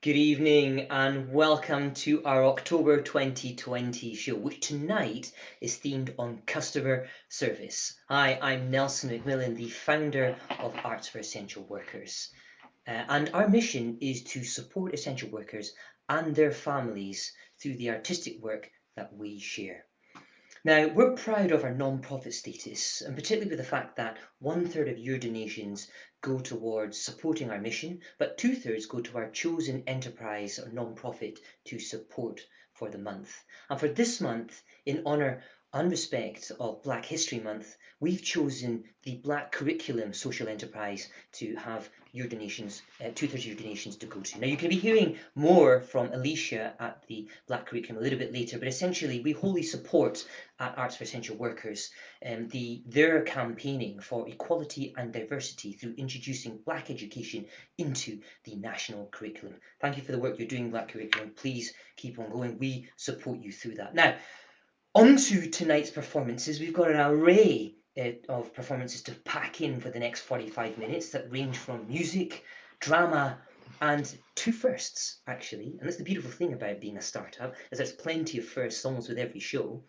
Good evening and welcome to our October 2020 show, which tonight is themed on customer service. Hi, I'm Nelson McMillan, the founder of Arts for Essential Workers. And our mission is to support essential workers and their families through the artistic work that we share. Now, we're proud of our non-profit status, and particularly with the fact that 1/3 of your donations go towards supporting our mission, but 2/3 go to our chosen enterprise or non-profit to support for the month. And for this month, in honour and respect of Black History Month, we've chosen the Black Curriculum Social Enterprise to have your donations, 2/3 of your donations to go to. Now, you're going to be hearing more from Alicia at the Black Curriculum a little bit later, but essentially we wholly support at Arts for Essential Workers their campaigning for equality and diversity through introducing Black education into the national curriculum. Thank you for the work you're doing, Black Curriculum. Please keep on going. We support you through that. Now, on to tonight's performances. We've got an array of performances to pack in for the next 45 minutes that range from music, drama, and two firsts, actually. And that's the beautiful thing about being a startup, is there's plenty of firsts almost with every show.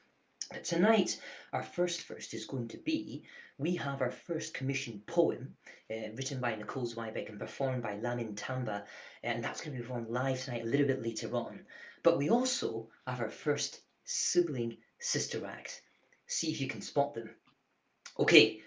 But tonight, our first is going to be, we have our first commissioned poem written by Nicole Zweibeck and performed by Lamin Tamba, and that's going to be performed live tonight a little bit later on. But we also have our first sibling sister act. See if you can spot them. Okay,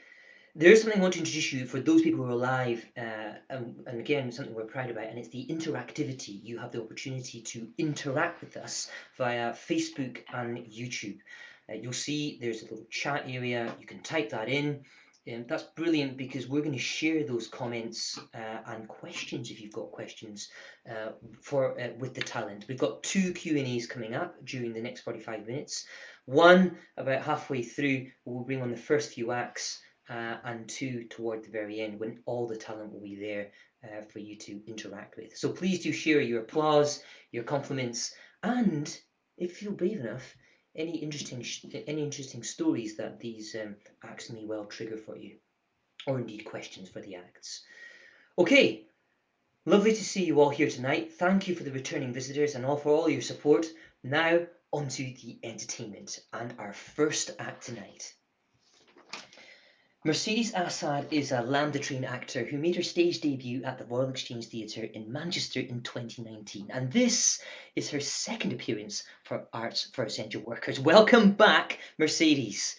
there's something I want to introduce you for those people who are live, and again, something we're proud about, and it's the interactivity. You have the opportunity to interact with us via Facebook and YouTube. You'll see there's a little chat area. You can type that in. That's brilliant because we're going to share those comments and questions if you've got questions with the talent. We've got 2 Q&As coming up during the next 45 minutes. One about halfway through, we'll bring on the first few acts, and 2 toward the very end when all the talent will be there for you to interact with. So please do share your applause, your compliments, and if you feel brave enough, any interesting stories that these acts may well trigger for you, or indeed questions for the acts. Okay, lovely to see you all here tonight. Thank you for the returning visitors and for all your support. Now onto the entertainment and our first act tonight. Mercedes Assad is a Lambda-trained actor who made her stage debut at the Royal Exchange Theatre in Manchester in 2019, and this is her second appearance for Arts for Essential Workers. Welcome back, Mercedes.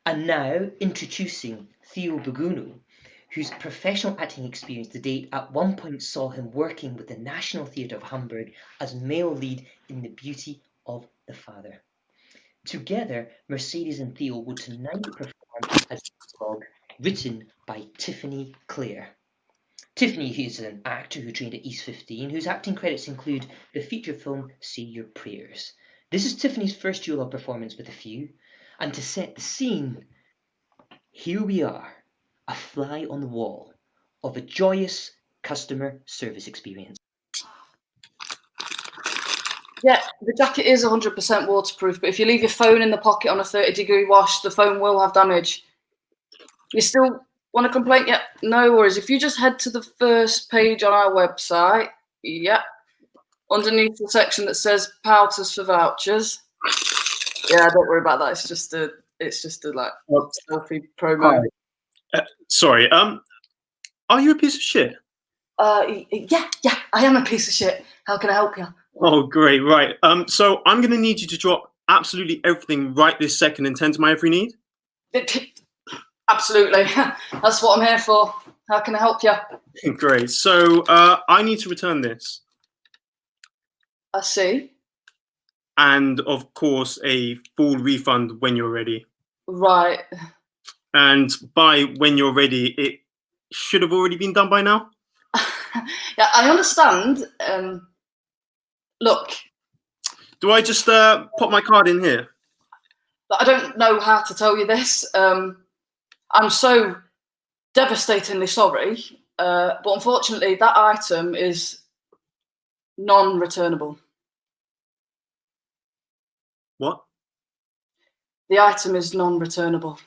And now introducing Theo Buguno, whose professional acting experience to date at one point saw him working with the National Theatre of Hamburg as male lead in The Beauty of the Father. Together, Mercedes and Theo will tonight perform a dialogue written by Tiffany Clare. Tiffany is an actor who trained at East 15, whose acting credits include the feature film Say Your Prayers. This is Tiffany's first duologue performance with a few, and to set the scene, here we are, a fly on the wall of a joyous customer service experience. Yeah, the jacket is 100% waterproof, but if you leave your phone in the pocket on a 30-degree wash, the phone will have damage. You still want a complaint? Yeah, no worries. If you just head to the first page on our website, yeah, underneath the section that says Pouters for vouchers. Yeah, don't worry about that. It's just a like selfie promo. Sorry, are you a piece of shit? Yeah, I am a piece of shit. How can I help you? Oh, great, right. So I'm going to need you to drop absolutely everything right this second and tend to my every need. Absolutely. That's what I'm here for. How can I help you? Great. So I need to return this. I see. And of course, a full refund when you're ready. Right. And by when you're ready, it should have already been done by now. Yeah, I understand. Look. Do I just pop my card in here? But I don't know how to tell you this. I'm so devastatingly sorry, but unfortunately that item is non-returnable. What? The item is non-returnable.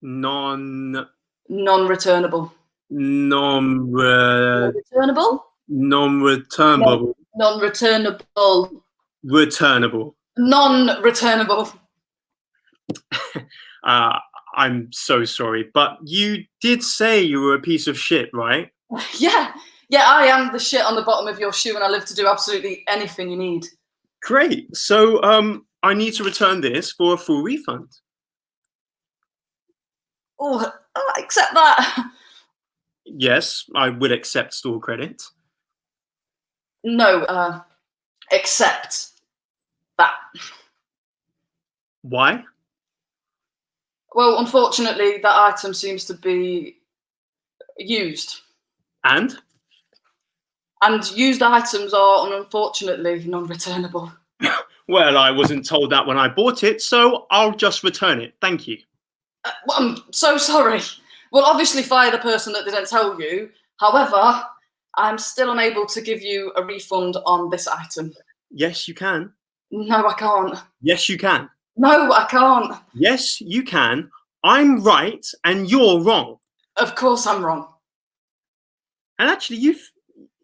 Non-returnable? Non-returnable. Non-returnable. Non-returnable. Returnable. Non-returnable. I'm so sorry, but you did say you were a piece of shit, right? Yeah, I am the shit on the bottom of your shoe, and I live to do absolutely anything you need. Great. So, I need to return this for a full refund. Oh, I accept that. Yes, I will accept store credit. No, accept that. Why? Well, unfortunately, that item seems to be used. And? And used items are, unfortunately, non-returnable. Well, I wasn't told that when I bought it, so I'll just return it. Thank you. Well, I'm so sorry. We'll obviously fire the person that didn't tell you. However, I'm still unable to give you a refund on this item. Yes, you can. No, I can't. Yes, you can. No, I can't. Yes, you can. I'm right and you're wrong. Of course I'm wrong. And actually,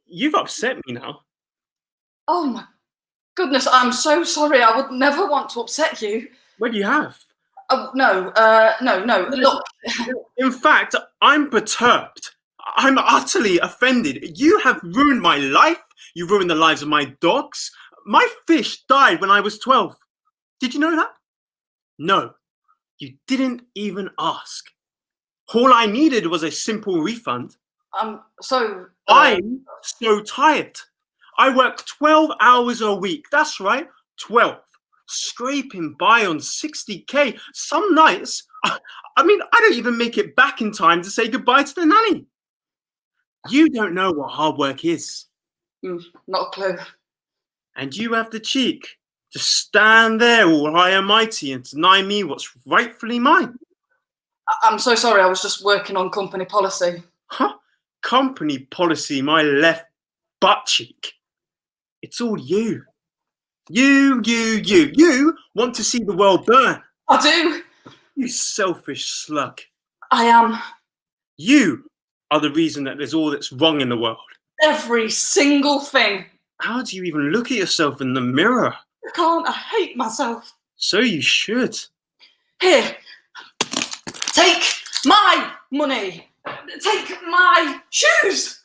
you've upset me now. Oh my goodness, I'm so sorry. I would never want to upset you. Well, you have. Oh, no, no. Look. In fact, I'm perturbed. I'm utterly offended. You have ruined my life. You ruined the lives of my dogs. My fish died when I was 12. Did you know that? No, you didn't even ask. All I needed was a simple refund. I'm so tired. I work 12 hours a week. That's right, 12. Scraping by on 60K. Some nights, I don't even make it back in time to say goodbye to the nanny. You don't know what hard work is. Not a clue. And you have the cheek to stand there all high and mighty and deny me what's rightfully mine. I'm so sorry. I was just working on company policy. Huh? Company policy, my left butt cheek. It's all you. You want to see the world burn. I do. You selfish slug. I am. You are the reason that there's all that's wrong in the world. Every single thing. How do you even look at yourself in the mirror? I can't. I hate myself. So you should. Here. Take my money. Take my shoes.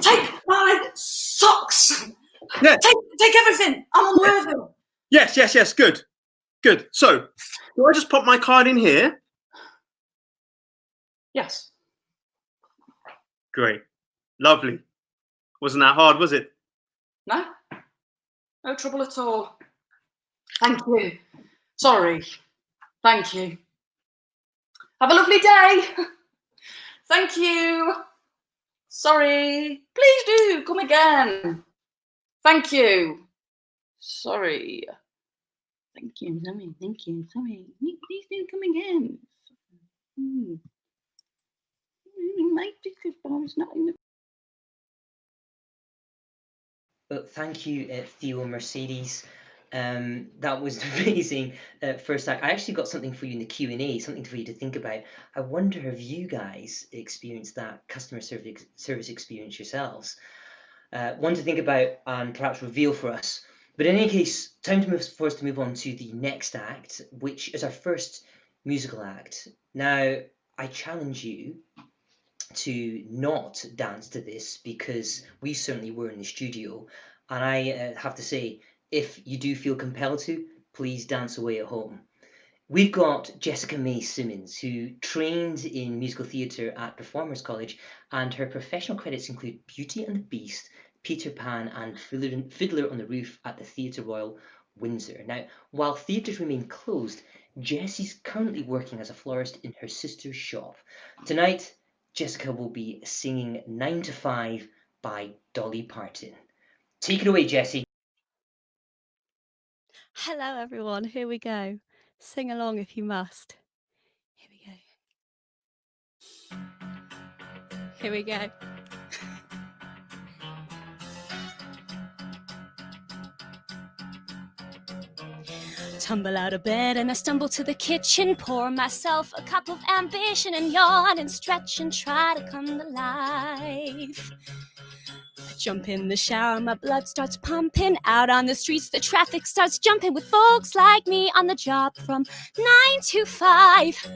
Take my socks. Yeah. Take everything. I'm unworthy. Yes. Good. So, do I just pop my card in here? Yes. Great. Lovely. Wasn't that hard, was it? No. No trouble at all. Thank you. Sorry. Thank you. Have a lovely day. Thank you. Sorry. Please do come again. Thank you. Sorry. Thank you. Sorry. Thank you. Sorry. Please do come again. Well, thank you, Theo Mercedes. That was amazing first act. I actually got something for you in the Q&A, something for you to think about. I wonder if you guys experienced that customer service experience yourselves. One to think about and perhaps reveal for us. But in any case, time for us to move on to the next act, which is our first musical act. Now, I challenge you to not dance to this because we certainly were in the studio, and I have to say, if you do feel compelled to, please dance away at home. We've got Jessica May Simmons, who trained in musical theatre at Performers College, and her professional credits include Beauty and the Beast, Peter Pan, and Fiddler on the Roof at the Theatre Royal Windsor. Now, while theatres remain closed, Jessie's currently working as a florist in her sister's shop. Tonight, Jessica will be singing 9 to 5 by Dolly Parton. Take it away, Jessie. Hello everyone, here we go. Sing along if you must. Here we go. Here we go. tumble out of bed and I stumble to the kitchen, pour myself a cup of ambition and yawn and stretch and try to come to life. Jump in the shower, my blood starts pumping. Out on the streets, the traffic starts jumping with folks like me on the job from 9 to 5.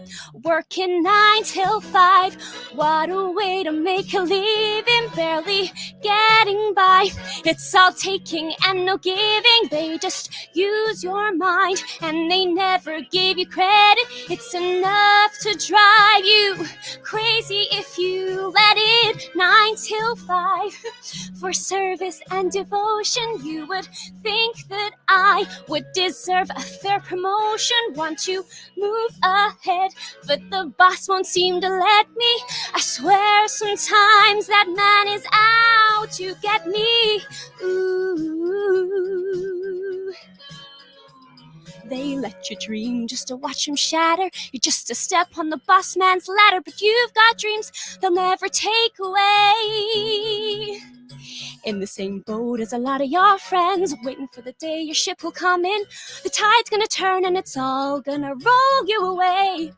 Working 9 till 5. What a way to make a living, barely getting by. It's all taking and no giving. They just use your mind and they never give you credit. It's enough to drive you crazy if you let it. 9 till 5. For service and devotion, you would think that I would deserve a fair promotion. Want to move ahead, but the boss won't seem to let me. I swear sometimes that man is out to get me. Ooh. They let you dream just to watch them shatter. You're just a step on the boss man's ladder, but you've got dreams they'll never take away. In the same boat as a lot of your friends, waiting for the day your ship will come in. The tide's gonna turn and it's all gonna roll you away.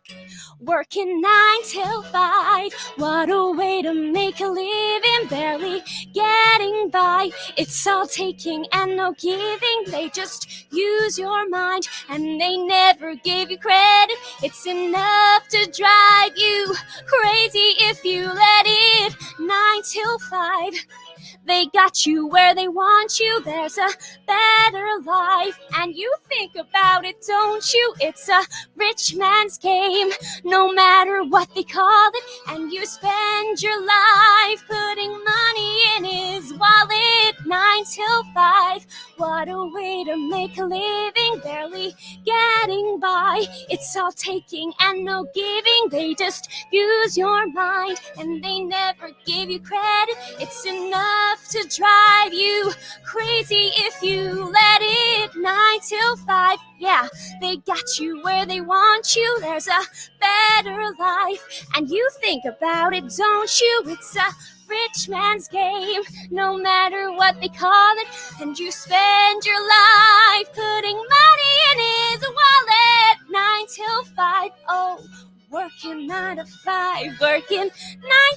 Working 9 till 5. What a way to make a living, barely getting by. It's all taking and no giving. They just use your mind and they never give you credit. It's enough to drive you crazy if you let it. 9 till 5. They got you where they want you. There's a better life, and you think about it, don't you? It's a rich man's game, no matter what they call it. And you spend your life putting money in his wallet. 9 till 5. What a way to make a living, barely getting by. It's all taking and no giving. They just use your mind and they never give you credit. It's enough to drive you crazy if you let it. 9 till 5. Yeah, they got you where they want you. There's a better life, and you think about it, don't you? It's a rich man's game, no matter what they call it. And you spend your life putting money in his wallet. 9 till 5. Oh, working 9 to 5, working 9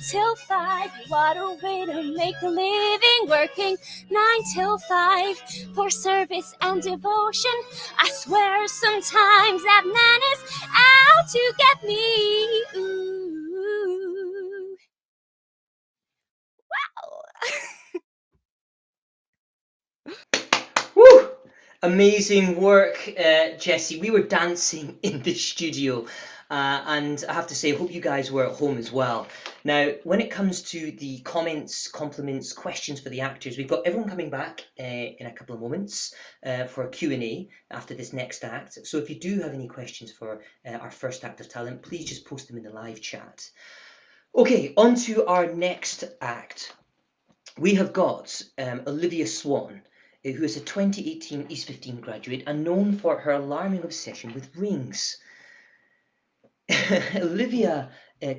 till 5. What a way to make a living, working 9 till 5 for service and devotion. I swear sometimes that man is out to get me. Ooh. Wow. Woo! Amazing work, Jessie. We were dancing in the studio, and I have to say, I hope you guys were at home as well. Now, when it comes to the comments, compliments, questions for the actors, we've got everyone coming back in a couple of moments for a Q&A after this next act. So if you do have any questions for our first act of talent, please just post them in the live chat. Okay, on to our next act. We have got Olivia Swan, who is a 2018 East 15 graduate and known for her alarming obsession with rings. Olivia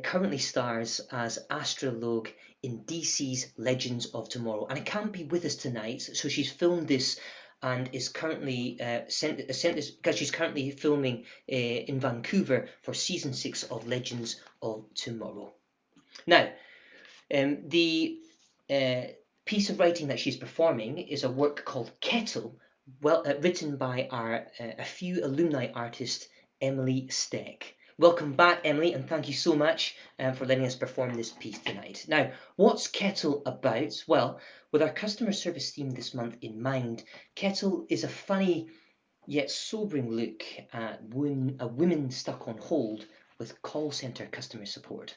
currently stars as Astrologue in DC's Legends of Tomorrow, and it can't be with us tonight, so she's filmed this and is currently sent this because she's currently filming in Vancouver for season 6 of Legends of Tomorrow. Now, the piece of writing that she's performing is a work called Kettle, written by a few alumni artist, Emily Steck. Welcome back, Emily, and thank you so much for letting us perform this piece tonight. Now, what's Kettle about? Well, with our customer service theme this month in mind, Kettle is a funny yet sobering look at a woman stuck on hold with call centre customer support.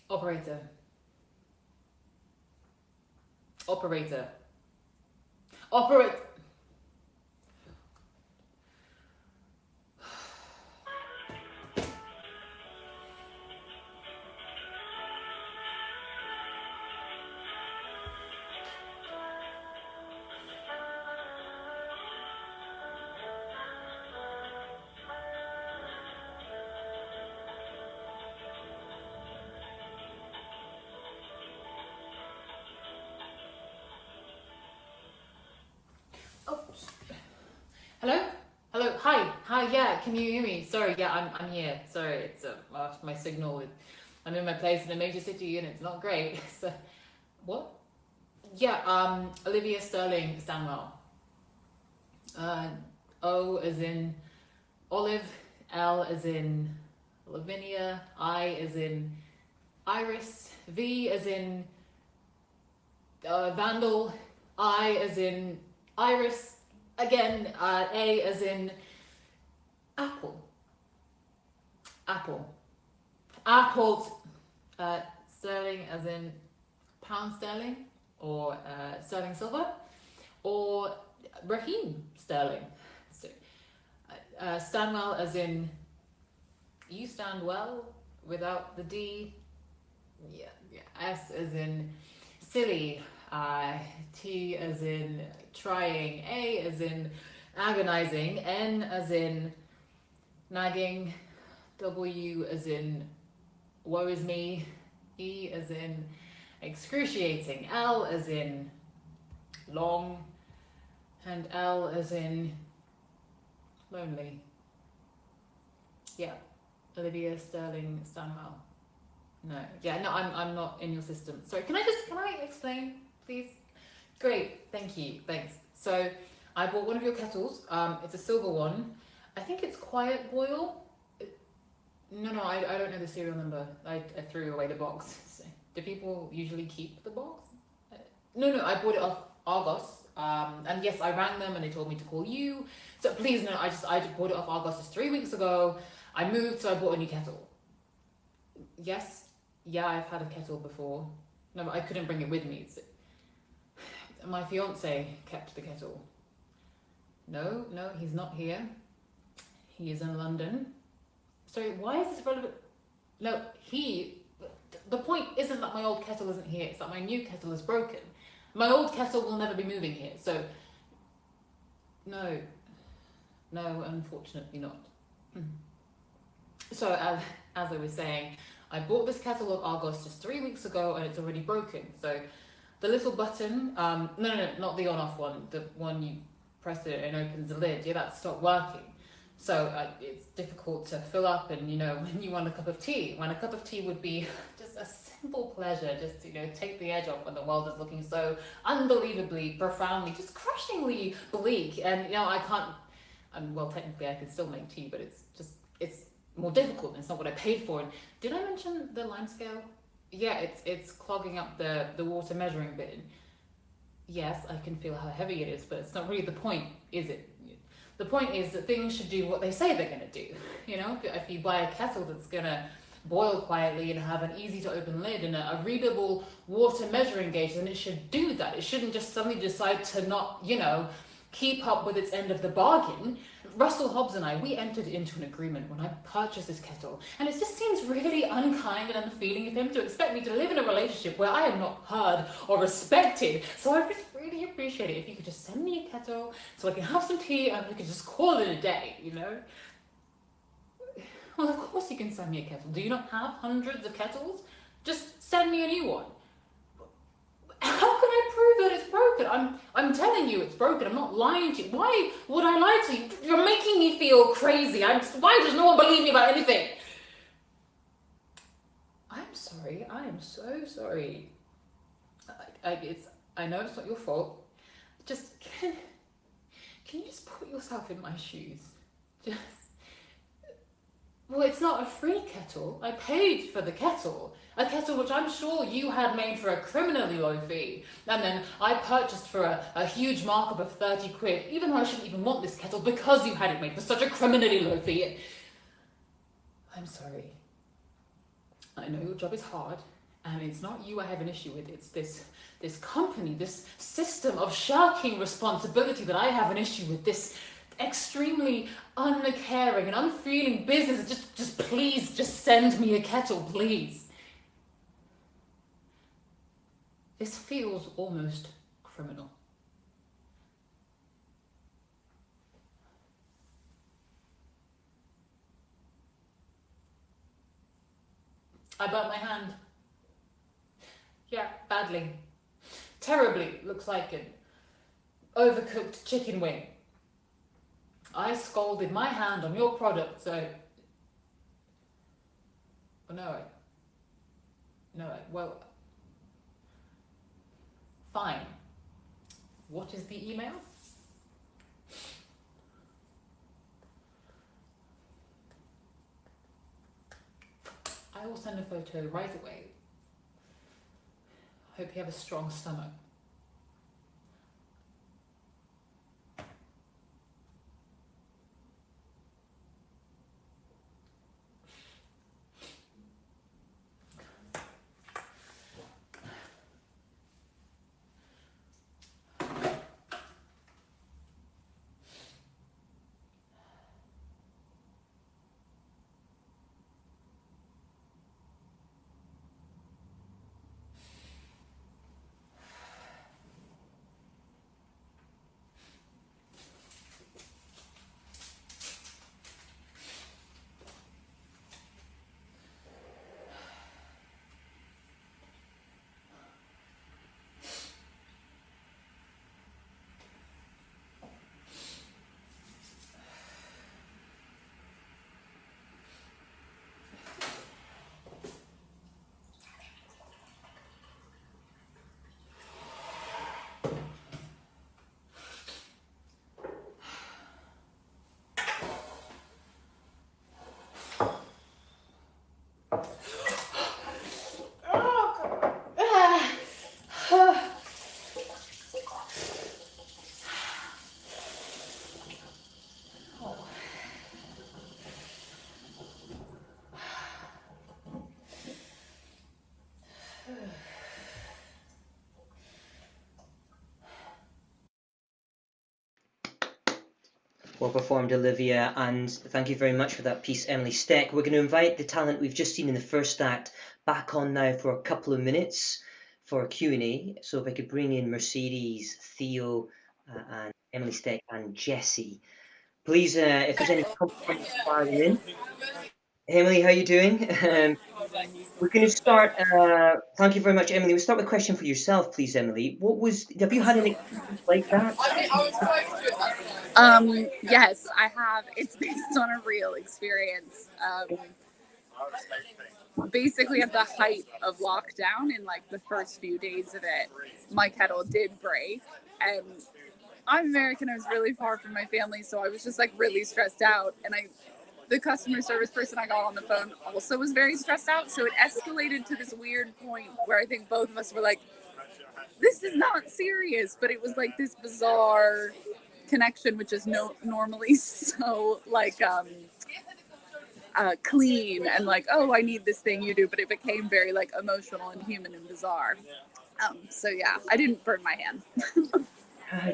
Operator. Operator. Operate. Oh, hello? Hello? Hi, yeah, can you hear me? Sorry, yeah, I'm here. Sorry, it's my signal. I'm in my place in a major city and it's not great. So, what? Yeah, Olivia Sterling Stanwell. O as in Olive, L as in Lavinia, I as in Iris, V as in Vandal, I as in Iris, again, A as in Apple. Sterling as in pound sterling, or sterling silver, or Raheem Sterling. So, Stanwell as in you stand well without the D. Yeah. S as in silly. T as in trying. A as in agonizing. N as in nagging. W as in worries me. E as in excruciating. L as in long. And L as in lonely. Yeah. Olivia Sterling Stanwell. No, I'm not in your system. Sorry, can I explain, please? Great, thank you, thanks. So I bought one of your kettles. It's a silver one. I think it's Quiet Boil. No, I don't know the serial number. I threw away the box. So, do people usually keep the box? No, I bought it off Argos. And yes, I rang them and they told me to call you. So please, no, I just bought it off Argos just 3 weeks ago. I moved, so I bought a new kettle. Yes, yeah, I've had a kettle before. No, but I couldn't bring it with me. My fiance kept the kettle. No, he's not here. He is in London. Sorry, why is this relevant? No, the point isn't that my old kettle isn't here, it's that my new kettle is broken. My old kettle will never be moving here, so no, unfortunately not. So as I was saying, I bought this kettle of Argos just 3 weeks ago and it's already broken. So the little button, no, not the on-off one, the one you press it and opens the lid, yeah, that stopped working. So it's difficult to fill up, and when you want a cup of tea, when a cup of tea would be just a simple pleasure, just take the edge off when the world is looking so unbelievably, profoundly, just crushingly bleak. And I can't, well, technically I can still make tea, but it's more difficult, and it's not what I paid for. And did I mention the lime scale? Yeah, it's clogging up the water measuring bin. Yes, I can feel how heavy it is, but it's not really the point, is it? The point is that things should do what they say they're going to do. If you buy a kettle that's going to boil quietly and have an easy to open lid and a readable water measuring gauge, then it should do that. It shouldn't just suddenly decide to not, keep up with its end of the bargain. Russell Hobbs and I, we entered into an agreement when I purchased this kettle, and it just seems really unkind and unfeeling of him to expect me to live in a relationship where I am not heard or respected. So I would really appreciate it if you could just send me a kettle so I can have some tea and we could just call it a day, Well, of course you can send me a kettle. Do you not have hundreds of kettles? Just send me a new one. How can I prove that it's broken? I'm telling you it's broken. I'm not lying to you. Why would I lie to you? You're making me feel crazy. Why does no one believe me about anything? I'm sorry. I am so sorry. I know it's not your fault. Just can you just put yourself in my shoes? Well, it's not a free kettle. I paid for the kettle. A kettle which I'm sure you had made for a criminally low fee. And then I purchased for a huge markup of 30 quid, even though I shouldn't even want this kettle because you had it made for such a criminally low fee. I'm sorry. I know your job is hard, And it's not you I have an issue with, it's this company, this system of shirking responsibility that I have an issue with, this extremely uncaring and unfeeling business. Just please, just send me a kettle, please. This feels almost criminal. I burnt my hand. Yeah, badly. Terribly. Looks like an overcooked chicken wing. I scalded my hand on your product, so... Oh, no. Well... Fine. What is the email? I will send a photo right away. Hope you have a strong stomach. Well performed, Olivia, and thank you very much for that piece, Emily Steck. We're going to invite the talent we've just seen in the first act back on now for a couple of minutes for a Q&A. So if I could bring in Mercedes, Theo, and Emily Steck and Jessie. Please, if there's any comments, fire them in. Emily, how are you doing? We're going to start. Thank you very much, Emily. We'll start with a question for yourself, please, Emily. Have you had any experience like that? Yes, I have. It's based on a real experience. Basically, at the height of lockdown, in like the first few days of it, my kettle did break, and I'm American. I was really far from my family, so I was just like really stressed out. And the customer service person I got on the phone also was very stressed out. So it escalated to this weird point where I think both of us were like, "This is not serious," but it was like this bizarre connection, which is normally so like clean and like, oh, I need this thing, you do, but it became very like emotional and human and bizarre. So yeah, I didn't burn my hand.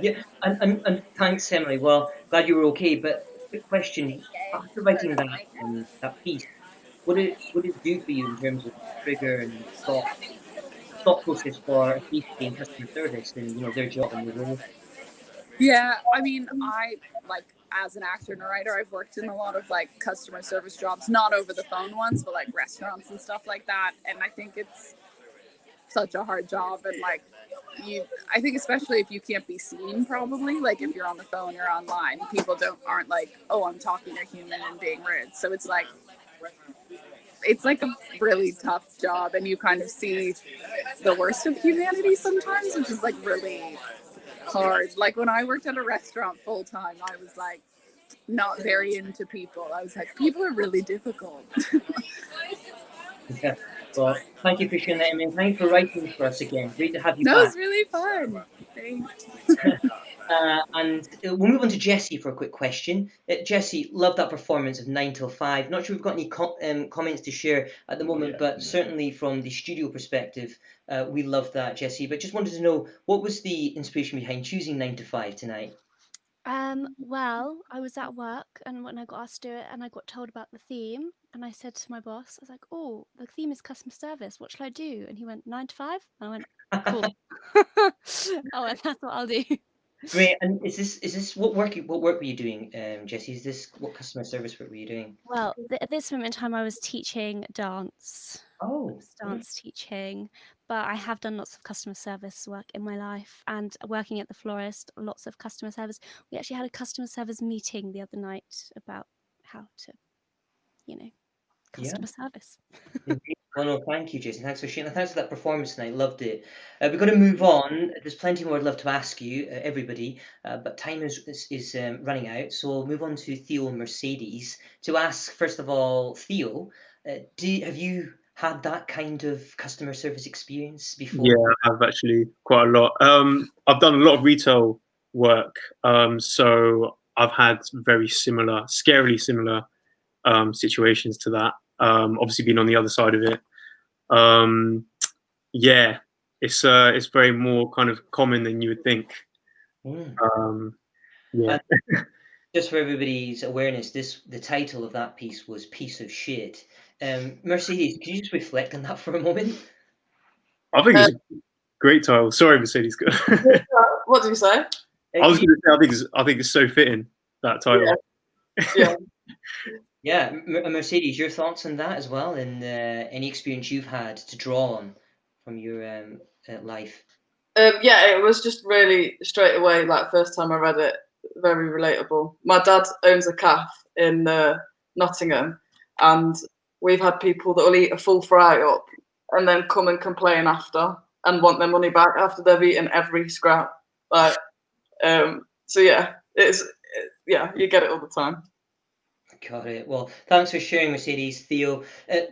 Yeah, and thanks, Emily. Well, glad you were okay. But quick question: after writing that piece, what did it do for you in terms of trigger and thought process for a piece being customer service and their job and their role? Yeah, I mean, I like as an actor and a writer, I've worked in a lot of like customer service jobs, not over the phone ones, but like restaurants and stuff like that. And I think it's such a hard job. And like I think especially if you can't be seen, probably like if you're on the phone or online, people aren't like, oh, I'm talking to a human and being rude. So it's like a really tough job, and you kind of see the worst of humanity sometimes, which is like really hard. Like when I worked at a restaurant full time, I was like not very into people. I was like, people are really difficult. Yeah. Well, thank you for sharing that, and thanks for writing for us again. Great to have you That back. was really fun. Thanks. And we'll move on to Jessie for a quick question. Jessie, love that performance of 9 till 5. Not sure we've got any comments to share at the moment, but certainly from the studio perspective, we love that, Jessie. But just wanted to know, what was the inspiration behind choosing 9 to 5 tonight? Well, I was at work, and when I got asked to do it, and I got told about the theme, and I said to my boss, I was like, "Oh, the theme is customer service. What shall I do?" And he went, 9 to 5. And I went, "Cool." Oh, and that's what I'll do. Great. And is this what work were you doing, Jessie? Is this what customer service work were you doing? Well, at this moment in time, I was teaching dance. I Oh, was dance teaching, but I have done lots of customer service work in my life, and working at the florist, lots of customer service. We actually had a customer service meeting the other night about how to, yeah. customer service. Indeed. Well, no, thank you, Jason. Thanks for sharing. Thanks for that performance tonight. Loved it. We've got to move on. There's plenty more I'd love to ask you, everybody, but time is running out. So we'll move on to Theo and Mercedes to ask, first of all, Theo, have you had that kind of customer service experience before? Yeah, I've actually quite a lot. I've done a lot of retail work, so I've had very similar, scarily similar situations to that. Obviously, being on the other side of it, yeah, it's very more kind of common than you would think. Yeah. Just for everybody's awareness, the title of that piece was "Piece of Shit." Mercedes, can you just reflect on that for a moment? I think it's a great title. Sorry, Mercedes. What did you say? I was going to say I think it's so fitting, that title. Yeah. Yeah, Mercedes, your thoughts on that as well, and any experience you've had to draw on from your life? Yeah, it was just really straight away, like first time I read it, very relatable. My dad owns a cafe in Nottingham, and we've had people that will eat a full fry up and then come and complain after and want their money back after they've eaten every scrap. Like, so yeah, you get it all the time. Got it. Well, thanks for sharing, Mercedes. Theo,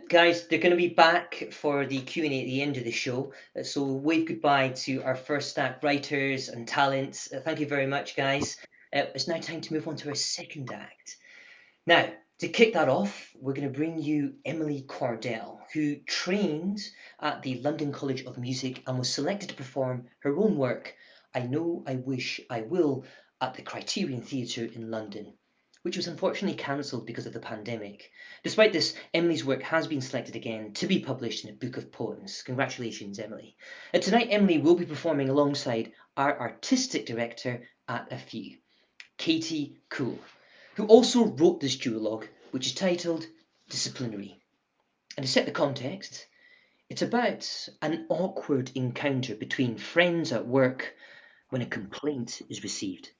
guys, they're going to be back for the Q&A at the end of the show, so we'll wave goodbye to our first act, writers and talents. Thank you very much, guys. It's now time to move on to our second act. Now, to kick that off, we're going to bring you Emily Cordell, who trained at the London College of Music and was selected to perform her own work, I Know, I Wish, I Will, at the Criterion Theatre in London, which was unfortunately cancelled because of the pandemic. Despite this, Emily's work has been selected again to be published in a book of poems. Congratulations, Emily. Tonight, Emily will be performing alongside our artistic director at A Few, Katie Cool, who also wrote this duologue, which is titled Disciplinary. And to set the context, it's about an awkward encounter between friends at work when a complaint is received.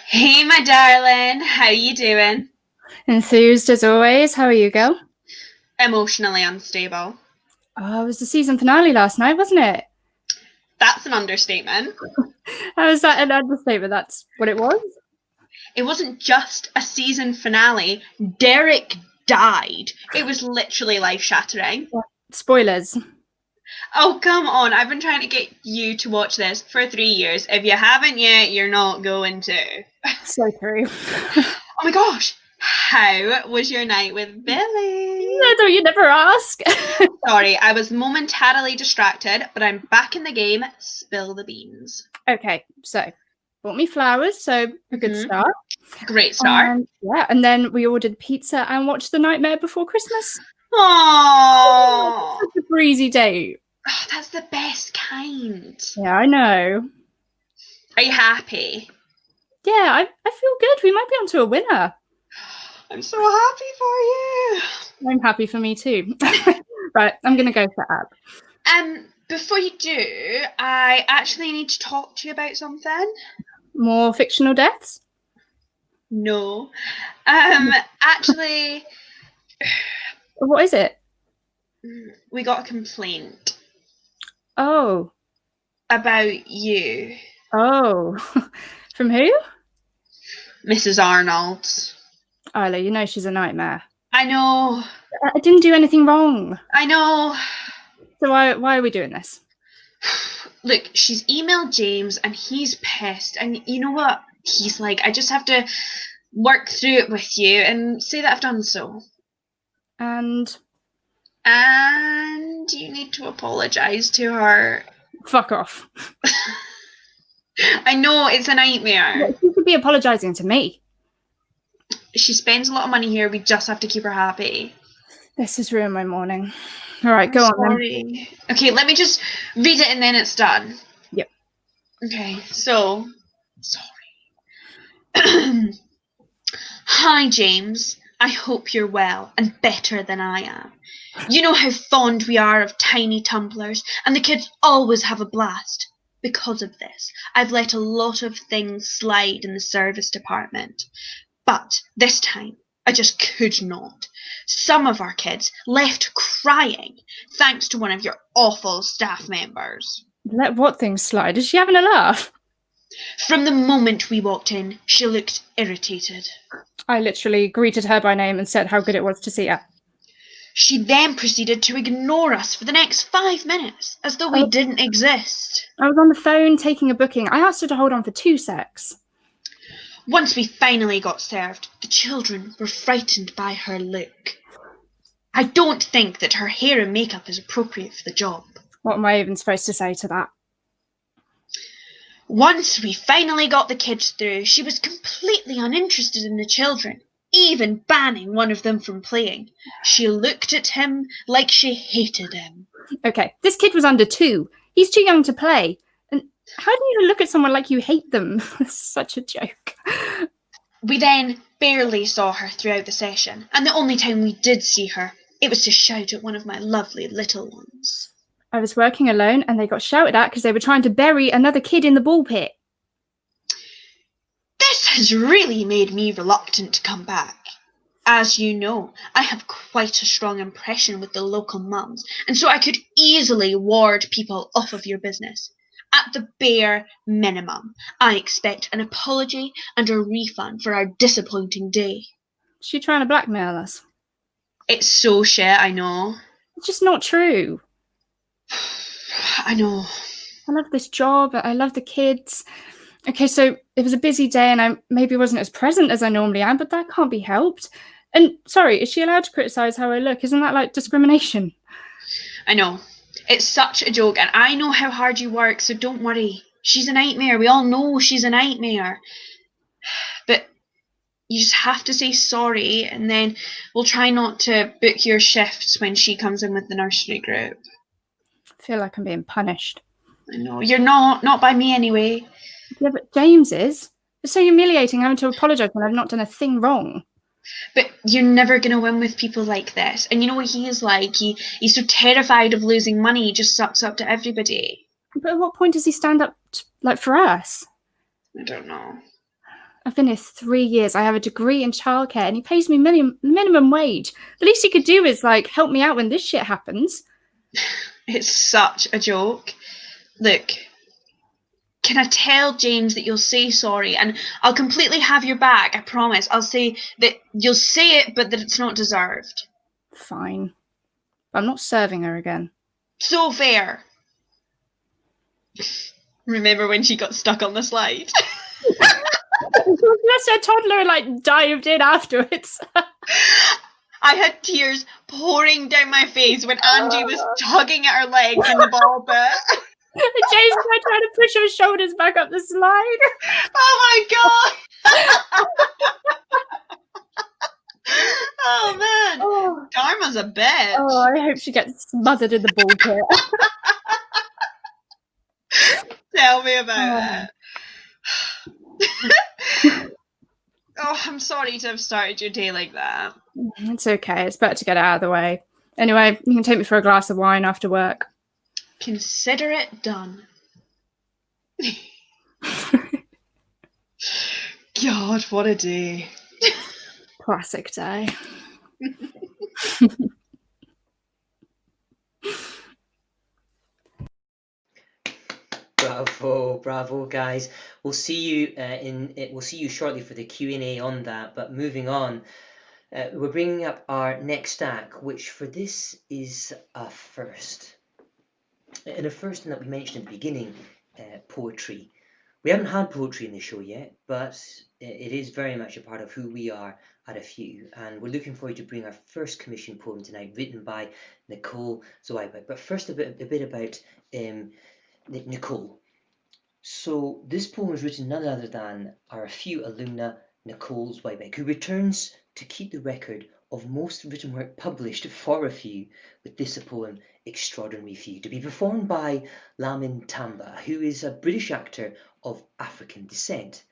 Hey, my darling, how you doing? Enthused as always. How are you, girl? Emotionally unstable. Oh, it was the season finale last night, wasn't it? That's an understatement. How is that an understatement? That's what it was? It wasn't just a season finale. Derek died. It was literally life-shattering. Spoilers. Oh, come on. I've been trying to get you to watch this for 3 years. If you haven't yet, you're not going to. So true. Oh my gosh. How was your night with Billy? No, don't you never ask. Sorry, I was momentarily distracted, but I'm back in the game. Spill the beans. Okay, so bought me flowers, so a good start. Great start. Yeah, and then we ordered pizza and watched The Nightmare Before Christmas. Aww. Such a breezy day. Oh, that's the best kind. Yeah, I know. Are you happy? Yeah, I feel good. We might be onto a winner. I'm so happy for you. I'm happy for me too. Right, I'm going to go set up. Before you do, I actually need to talk to you about something. More fictional deaths? No. Actually... What is it? We got a complaint. Oh. About you. Oh. From who? Mrs. Arnold. Isla, you know she's a nightmare. I know. I didn't do anything wrong. I know. So why are we doing this? Look, she's emailed James and he's pissed. And you know what? He's like, I just have to work through it with you and say that I've done so. And And you need to apologise to her. fuck off. I know, it's a nightmare. She could be apologising to me. She spends a lot of money here. We just have to keep her happy. This has ruined my morning. All right, go on then. Sorry. Okay, let me just read it and then it's done. Yep. Okay, so... Sorry. Hi, James. I hope you're well and better than I am. You know how fond we are of tiny tumblers, and the kids always have a blast. Because of this, I've let a lot of things slide in the service department. But this time, I just could not. Some of our kids left crying, thanks to one of your awful staff members. Let what things slide? Is she having a laugh? From the moment we walked in, she looked irritated. I literally greeted her by name and said how good it was to see her. She then proceeded to ignore us for the next 5 minutes, as though we didn't exist. I was on the phone taking a booking. I asked her to hold on for 2 secs. Once we finally got served, the children were frightened by her look. I don't think that her hair and makeup is appropriate for the job. What am I even supposed to say to that? Once we finally got the kids through, she was completely uninterested in the children, even banning one of them from playing. She looked at him like she hated him. Okay, this kid was under 2. He's too young to play. And how do you look at someone like you hate them? Such a joke. We then barely saw her throughout the session, and the only time we did see her, it was to shout at one of my lovely little ones. I was working alone and they got shouted at because they were trying to bury another kid in the ball pit. This has really made me reluctant to come back. As you know, I have quite a strong impression with the local mums, and so I could easily ward people off of your business. At the bare minimum, I expect an apology and a refund for our disappointing day. Is she trying to blackmail us? It's so shit, I know. It's just not true. I know. I love this job. I love the kids. Okay, so it was a busy day and I maybe wasn't as present as I normally am, but that can't be helped. And sorry, is she allowed to criticise how I look? Isn't that like discrimination? I know. It's such a joke, and I know how hard you work, so don't worry. She's a nightmare. We all know she's a nightmare. But you just have to say sorry, and then we'll try not to book your shifts when she comes in with the nursery group. I feel like I'm being punished. I know. You're not. Not by me, anyway. Yeah, but James is. It's so humiliating having to apologise when I've not done a thing wrong. But you're never going to win with people like this. And you know what he is like? He's so terrified of losing money, he just sucks up to everybody. But at what point does he stand up, for us? I don't know. I've been here 3 years. I have a degree in childcare and he pays me minimum wage. The least he could do is, help me out when this shit happens. It's such a joke. Look, can I tell James that you'll say sorry, and I'll completely have your back, I promise. I'll say that you'll say it, but that it's not deserved. Fine. I'm not serving her again. So fair. Remember when she got stuck on the slide? Unless her toddler, dived in afterwards. I had tears pouring down my face when Angie was tugging at her legs in the ball pit. James tried trying to push her shoulders back up the slide. Oh my god! Oh man! Oh. Dharma's a bitch. Oh, I hope she gets smothered in the ball pit. Tell me about it. Oh, I'm sorry to have started your day like that. It's okay. It's better to get it out of the way. Anyway, you can take me for a glass of wine after work. Consider it done. God, what a day. Classic day. Bravo, guys. We'll see you shortly for the Q&A on that. But moving on, we're bringing up our next act, which for this is a first. And the first thing that we mentioned at the beginning, poetry. We haven't had poetry in the show yet, but it is very much a part of who we are at A Few, and we're looking forward to bring our first commissioned poem tonight, written by Nicole Zoiberg. But first, a bit about Nicole. So this poem was written none other than our A Few alumna, Nicole Zoiberg, who returns to keep the record of most written work published for A Few, with this a poem, Extraordinary Few, to be performed by Lamin Tamba, who is a British actor of African descent.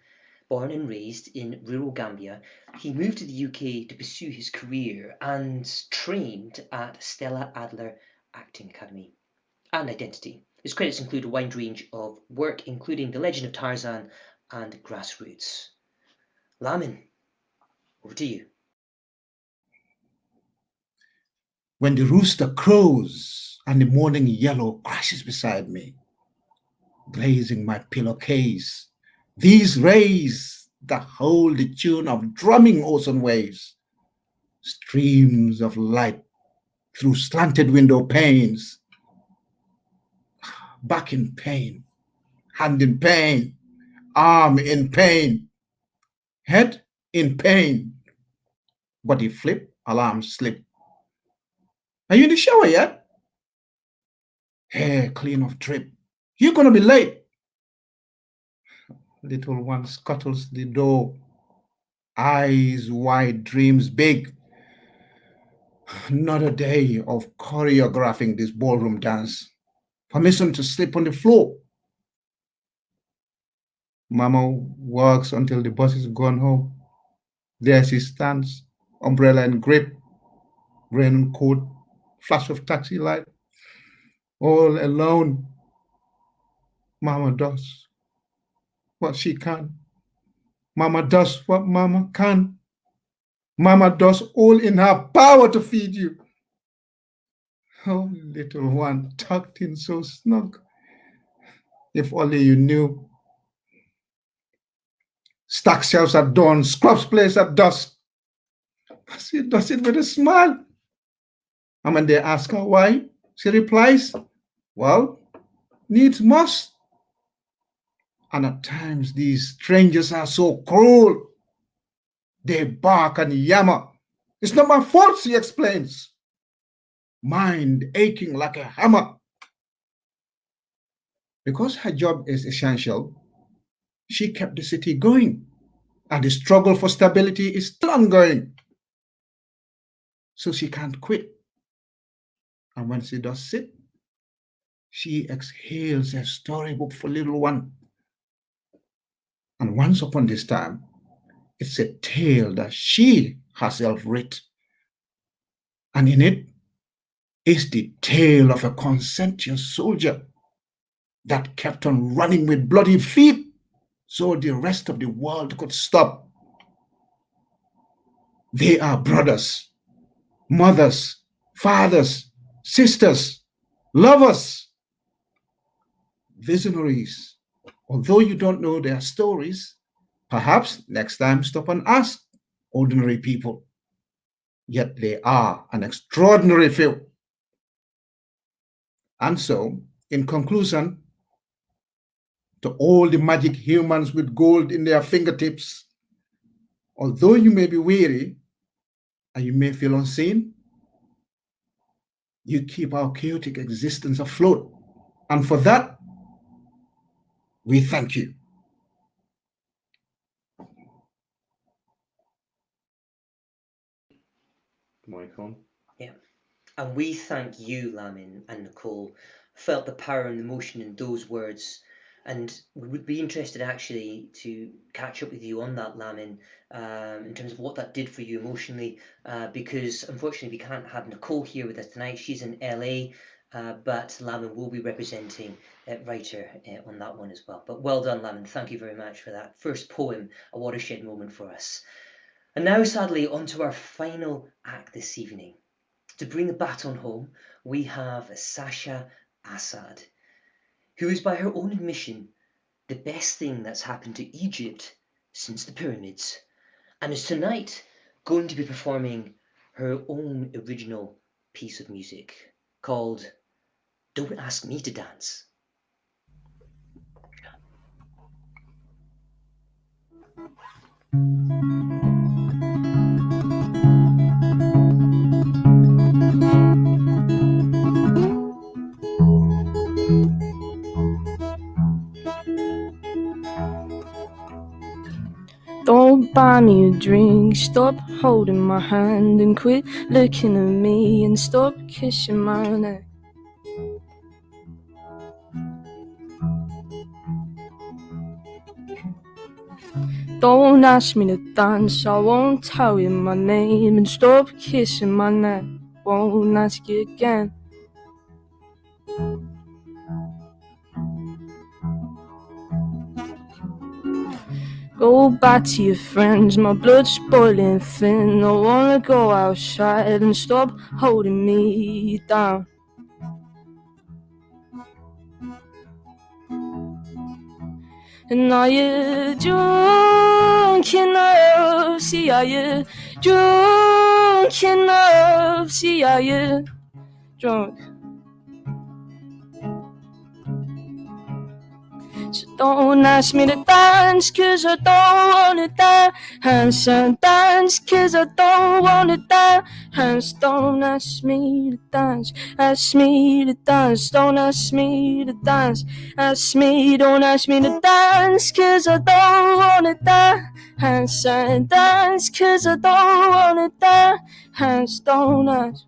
Born and raised in rural Gambia, he moved to the UK to pursue his career and trained at Stella Adler Acting Academy and Identity. His credits include a wide range of work, including The Legend of Tarzan and Grassroots. Lamin, over to you. When the rooster crows and the morning yellow crashes beside me, glazing my pillowcase, these rays that hold the tune of drumming ocean waves, streams of light through slanted window panes, back in pain, hand in pain, arm in pain, head in pain, body flip, alarm slip. Are you in the shower yet? Hair clean of drip. You're gonna be late. Little one scuttles the door, eyes wide, dreams big. Another day of choreographing this ballroom dance. Permission to sleep on the floor. Mama works until the bus is gone home. There she stands, umbrella and grip, rain and coat, flash of taxi light, all alone. Mama does what she can. Mama does what Mama can. Mama does all in her power to feed you. Oh, little one, tucked in so snug. If only you knew. Stack shelves at dawn, scrubs place at dusk. She does it with a smile. And when they ask her why, she replies, well, needs must. And at times these strangers are so cruel. They bark and yammer. It's not my fault, she explains. Mind aching like a hammer. Because her job is essential, she kept the city going, and the struggle for stability is still ongoing. So she can't quit. And when she does sit, she exhales a storybook for little one. And once upon this time, it's a tale that she herself writ. And in it is the tale of a conscientious soldier that kept on running with bloody feet so the rest of the world could stop. They are brothers, mothers, fathers, sisters, lovers, visionaries. Although you don't know their stories, perhaps next time stop and ask ordinary people. Yet they are an extraordinary few. And so, in conclusion, to all the magic humans with gold in their fingertips, although you may be weary and you may feel unseen, you keep our chaotic existence afloat. And for that, we thank you. Michael. Yeah. And we thank you, Lamin and Nicole. Felt the power and emotion in those words. And we would be interested actually to catch up with you on that, Lamin, in terms of what that did for you emotionally, because unfortunately we can't have Nicole here with us tonight. She's in LA, but Lamin will be representing writer on that one as well. But well done, Lamin. Thank you very much for that first poem, a watershed moment for us. And now, sadly, on to our final act this evening. To bring the baton home, we have Sasha Assad, who is by her own admission the best thing that's happened to Egypt since the pyramids, and is tonight going to be performing her own original piece of music called don't ask me to dance. Don't buy me a drink, stop holding my hand and quit looking at me and stop kissing my neck. Don't ask me to dance, I won't tell you my name and stop kissing my neck, won't ask you again. Go back to your friends, my blood's boiling thin. I wanna go outside and stop holding me down. And are you drunk enough? See, are you drunk enough? See, are you drunk? So don't ask me to dance, cause I don't wanna dance. And dance, cause I don't wanna dance. Don't ask me to dance, ask me to dance. Don't ask me to dance, ask me, don't ask me to dance, cause I don't wanna dance. And dance, cause I don't wanna dance. Don't ask.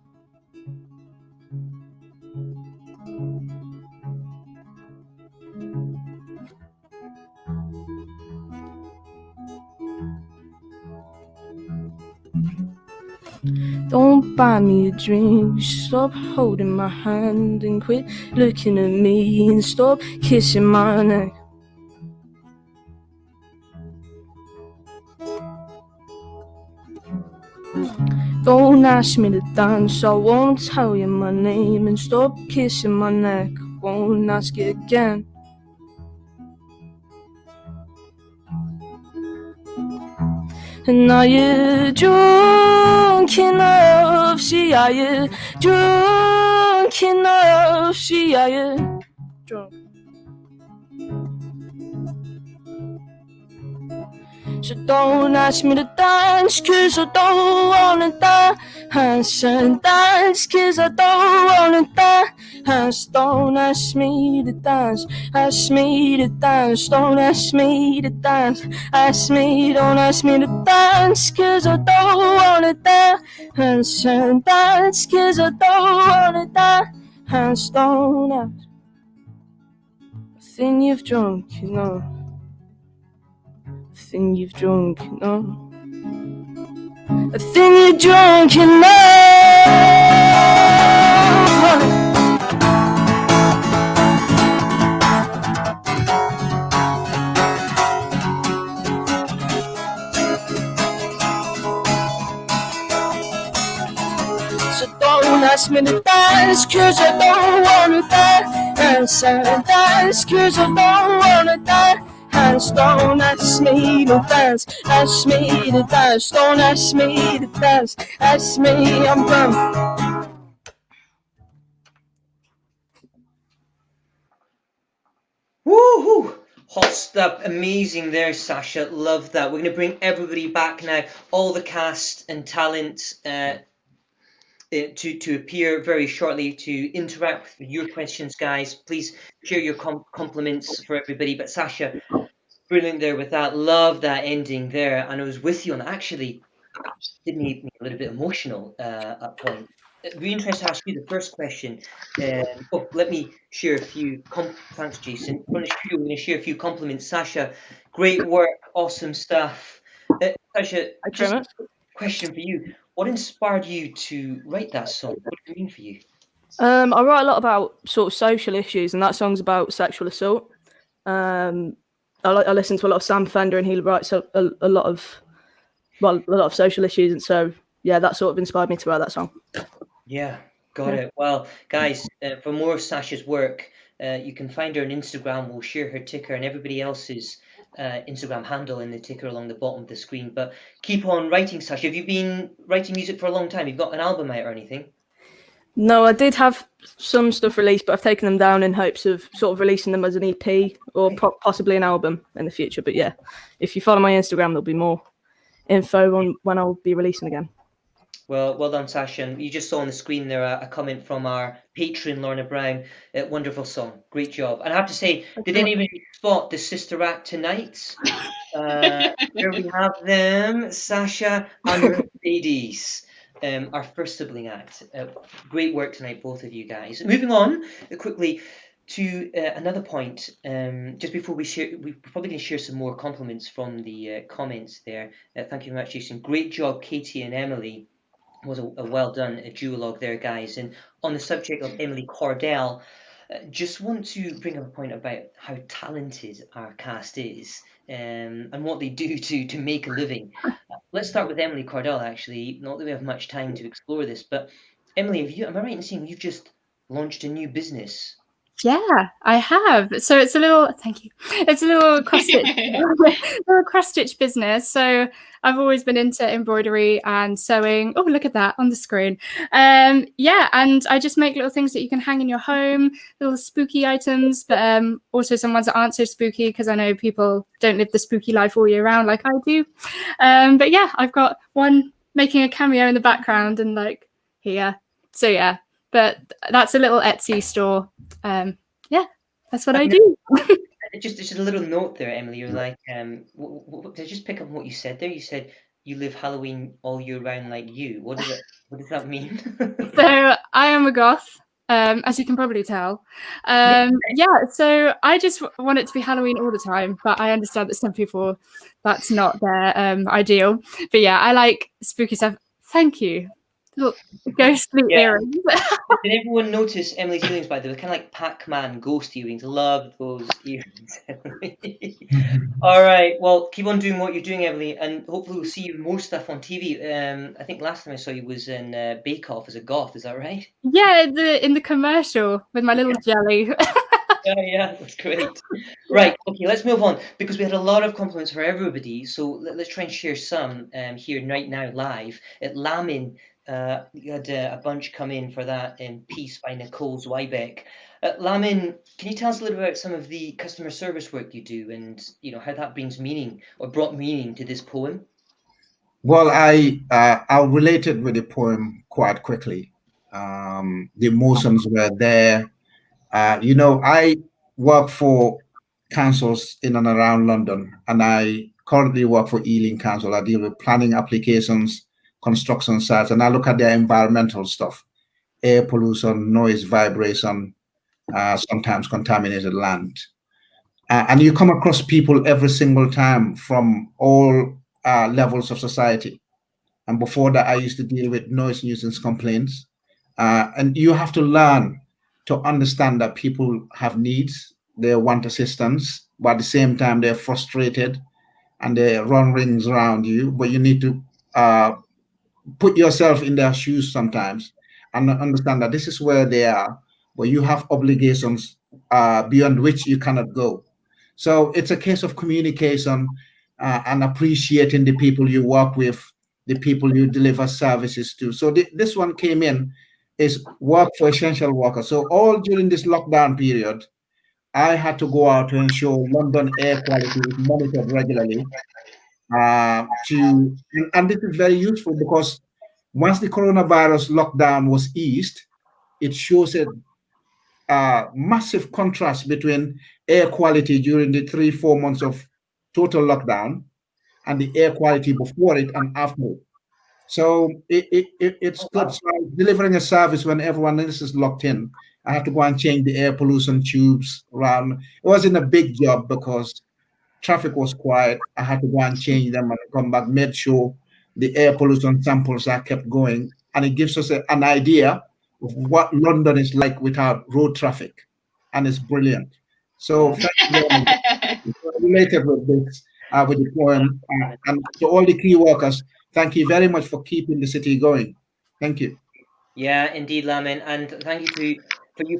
Don't buy me a drink, stop holding my hand and quit looking at me and stop kissing my neck. Don't ask me to dance, I won't tell you my name and stop kissing my neck, won't ask you again. And are you drunk enough? See, are you drunk enough? See, are you drunk? So don't ask me to dance, cause I don't wanna dance. And dance, cause I don't wanna dance. Don't ask me to dance, ask me to dance. Don't ask me to dance, ask me, don't ask me to dance, cause I don't wanna dance. And dance, cause I don't wanna dance. Don't ask. I think you've drunk, you know. I think you've drunk enough. I think you're drunk enough. So don't ask me to dance, cause I don't wanna dance. And dance, cause I don't wanna dance. Don't ask me to dance, ask me to dance. Don't ask me to dance, ask me, I'm drunk. Woohoo! Hot stuff, amazing there, Sasha. Love that. We're going to bring everybody back now, all the cast and talent to appear very shortly to interact with your questions, guys. Please share your compliments for everybody. But Sasha, brilliant there with that. Love that ending there. And I was with you on that. Actually, did make me a little bit emotional at point. It'd be interesting to ask you the first question. Let me share a few. Thanks, Jason. I'm going to share a few compliments. Sasha, great work, awesome stuff. Sasha, just a question for you. What inspired you to write that song? What did it mean for you? I write a lot about sort of social issues, and that song's about sexual assault. I listen to a lot of Sam Fender, and he writes a lot of social issues, and so yeah, that sort of inspired me to write that song. Yeah, got it. Well, guys, for more of Sasha's work, you can find her on Instagram. We'll share her ticker and everybody else's Instagram handle in the ticker along the bottom of the screen. But keep on writing, Sasha. Have you been writing music for a long time? You've got an album out or anything? No, I did have some stuff released, but I've taken them down in hopes of sort of releasing them as an EP or possibly an album in the future. But yeah, if you follow my Instagram, there'll be more info on when I'll be releasing again. Well done, Sasha. And you just saw on the screen there a comment from our patron, Lorna Brown. Wonderful song. Great job. And I have to say, did anybody spot the sister act tonight? Here we have them, Sasha and Mercedes. Our first sibling act. Great work tonight, both of you guys. Moving on quickly to another point. Just before we share, we're probably going to share some more compliments from the comments there. Thank you very much, Jason. Great job, Katie and Emily. Was a well done duologue there, guys. And on the subject of Emily Cordell, just want to bring up a point about how talented our cast is, and what they do to make a living. Let's start with Emily Cordell, actually. Not that we have much time to explore this, but Emily, am I right in saying you've just launched a new business? Yeah, I have. So it's a little, thank you. It's a little cross-stitch business. So I've always been into embroidery and sewing. Oh, look at that on the screen. Yeah, and I just make little things that you can hang in your home, little spooky items, but also some ones that aren't so spooky because I know people don't live the spooky life all year round like I do. But yeah, I've got one making a cameo in the background and like here. So yeah. But that's a little Etsy store. Yeah, that's what I do. Just a little note there, Emily. You're like, did I just pick up on what you said there? You said you live Halloween all year round like you. What does that mean? So I am a goth, as you can probably tell. Yeah, so I just want it to be Halloween all the time, but I understand that some people, that's not their ideal. But yeah, I like spooky stuff. Thank you. Little ghostly earrings. Did everyone notice Emily's earrings, by the way? Kind of like Pac-Man ghost earrings. Love those earrings, Emily. All right. Well, keep on doing what you're doing, Emily, and hopefully we'll see you more stuff on TV. I think last time I saw you was in Bake Off as a goth. Is that right? Yeah, in the commercial with my little jelly. Yeah, that's great. Right, okay, let's move on because we had a lot of compliments for everybody. So let's try and share some here right now live. At Lamin, you had a bunch come in for that piece by Nicole Zwybeck. Lamin, can you tell us a little about some of the customer service work you do and how that brings meaning or brought meaning to this poem? Well, I'll relate it with the poem quite quickly. The emotions were there. I work for councils in and around London, and I currently work for Ealing Council. I deal with planning applications, construction sites, and I look at their environmental stuff, air pollution, noise, vibration, sometimes contaminated land. And you come across people every single time from all levels of society. And before that, I used to deal with noise nuisance complaints. And you have to learn to understand that people have needs, they want assistance, but at the same time, they're frustrated and they run rings around you. But you need to put yourself in their shoes sometimes and understand that this is where they are, but you have obligations beyond which you cannot go. So it's a case of communication and appreciating the people you work with, the people you deliver services to. So this one came in is work for essential workers. So all during this lockdown period, I had to go out to ensure London air quality is monitored regularly. And this is very useful because once the coronavirus lockdown was eased, it shows a massive contrast between air quality during the 3-4 months of total lockdown and the air quality before it and after it. So it's good. So delivering a service when everyone else is locked in. I had to go and change the air pollution tubes around. It wasn't a big job because traffic was quiet. I had to go and change them and come back, made sure the air pollution samples are kept going. And it gives us an idea of what London is like without road traffic. And it's brilliant. So thank you very much. Related with this, with the poem. And to all the key workers, thank you very much for keeping the city going. Thank you. Yeah, indeed, Lamin. And thank you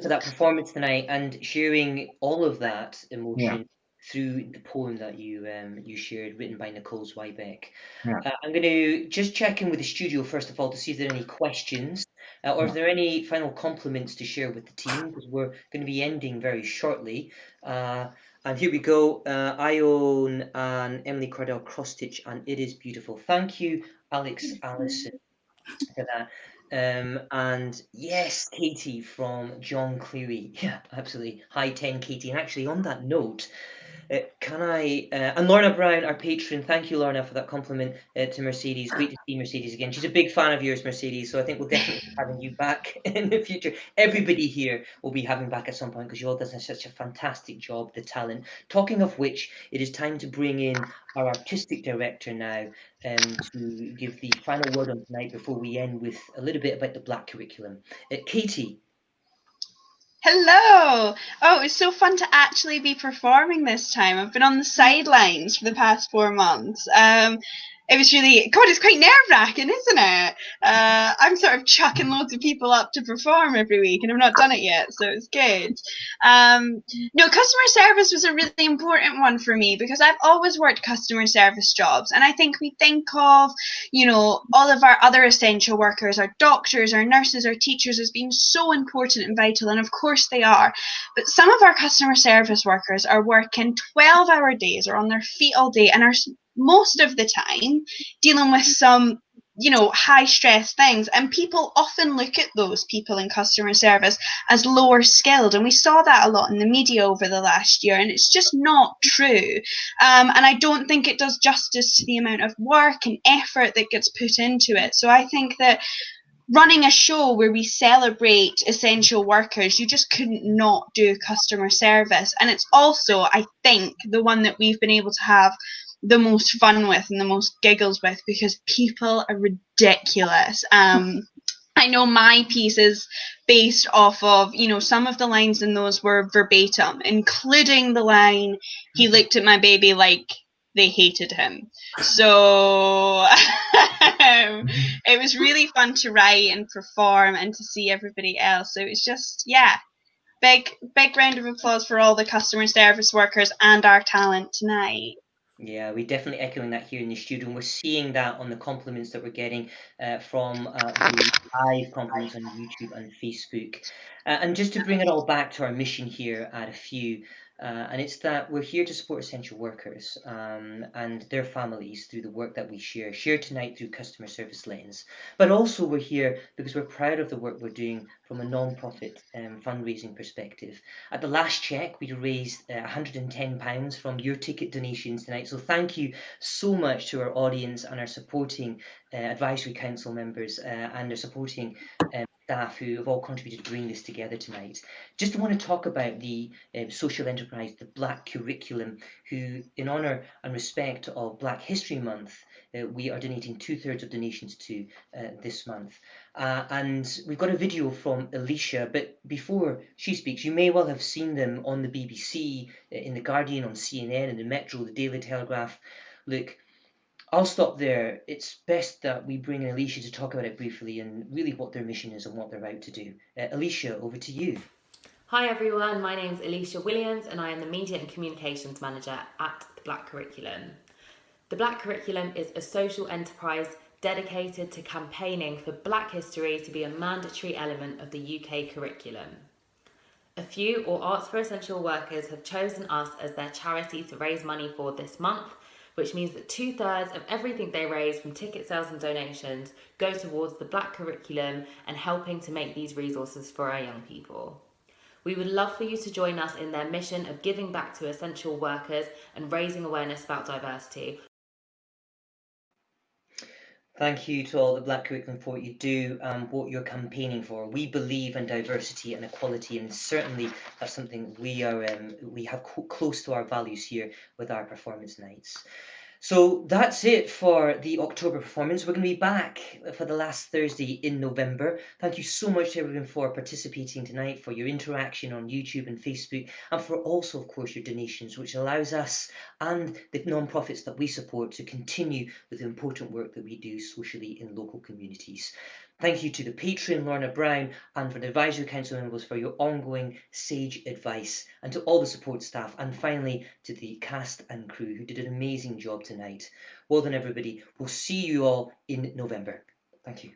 for that performance tonight and sharing all of that emotion through the poem that you shared, written by Nicole Zwybeck. I'm going to just check in with the studio first of all to see if there are any questions Or is there any final compliments to share with the team? Because we're going to be ending very shortly. And here we go. Ione and Emily Cardell cross-stitch, and it is beautiful. Thank you, Alex Allison, for that. And yes, Katie from John Cleary. Yeah, absolutely. Hi 10, Katie. And actually, on that note, and Lorna Brown, our patron, thank you, Lorna, for that compliment to Mercedes. Great to see Mercedes again. She's a big fan of yours, Mercedes, so I think we'll definitely be having you back in the future. Everybody here will be having back at some point because you all done such a fantastic job, the talent. Talking of which, it is time to bring in our artistic director now to give the final word on tonight before we end with a little bit about the Black curriculum. Katie. Hello! Oh, it was so fun to actually be performing this time. I've been on the sidelines for the past 4 months. It was really, God, it's quite nerve-wracking, isn't it? I'm sort of chucking loads of people up to perform every week, and I've not done it yet, so it's good. No, customer service was a really important one for me because I've always worked customer service jobs, and I think we think of, you know, all of our other essential workers, our doctors, our nurses, our teachers as being so important and vital, and of course they are. But some of our customer service workers are working 12-hour days or on their feet all day and are most of the time dealing with some, you know, high stress things, and people often look at those people in customer service as lower skilled, and we saw that a lot in the media over the last year, and it's just not true. And I don't think it does justice to the amount of work and effort that gets put into it. So I think that running a show where we celebrate essential workers, you just couldn't not do customer service. And it's also, I think, the one that we've been able to have the most fun with and the most giggles with because people are ridiculous. I know my piece is based off of, you know, some of the lines in those were verbatim, including the line, "He looked at my baby like they hated him." So it was really fun to write and perform and to see everybody else. So it was just, yeah, big round of applause for all the customer service workers and our talent tonight. Yeah, we're definitely echoing that here in the studio, and we're seeing that on the compliments that we're getting from the live compliments on YouTube and Facebook. And just to bring it all back to our mission here at A Few, and it's that we're here to support essential workers and their families through the work that we share tonight through Customer Service Lens. But also we're here because we're proud of the work we're doing from a non-profit fundraising perspective. At the last check, we raised £110 from your ticket donations tonight. So thank you so much to our audience and our supporting advisory council members and our supporting staff who have all contributed to bring this together tonight. Just want to talk about the social enterprise, the Black Curriculum, who, in honour and respect of Black History Month, we are donating 2/3 of donations to this month. And we've got a video from Alicia, but before she speaks, you may well have seen them on the BBC, in The Guardian, on CNN, in the Metro, the Daily Telegraph. Look, I'll stop there. It's best that we bring in Alicia to talk about it briefly and really what their mission is and what they're out to do. Alicia, over to you. Hi everyone, my name's Alicia Williams and I am the Media and Communications Manager at the Black Curriculum. The Black Curriculum is a social enterprise dedicated to campaigning for Black history to be a mandatory element of the UK curriculum. A Few, or Arts for Essential Workers, have chosen us as their charity to raise money for this month, which means that 2/3 of everything they raise from ticket sales and donations go towards the Black Curriculum and helping to make these resources for our young people. We would love for you to join us in their mission of giving back to essential workers and raising awareness about diversity. Thank you to all the Black Curriculum for what you do and what you're campaigning for. We believe in diversity and equality, and certainly that's something we have close to our values here with our performance nights. So that's it for the October performance. We're going to be back for the last Thursday in November. Thank you so much to everyone for participating tonight, for your interaction on YouTube and Facebook, and for also, of course, your donations, which allows us and the non-profits that we support to continue with the important work that we do socially in local communities. Thank you to the patron, Lorna Brown, and for the advisory council members for your ongoing sage advice, and to all the support staff, and finally to the cast and crew who did an amazing job tonight. Well done, everybody. We'll see you all in November. Thank you.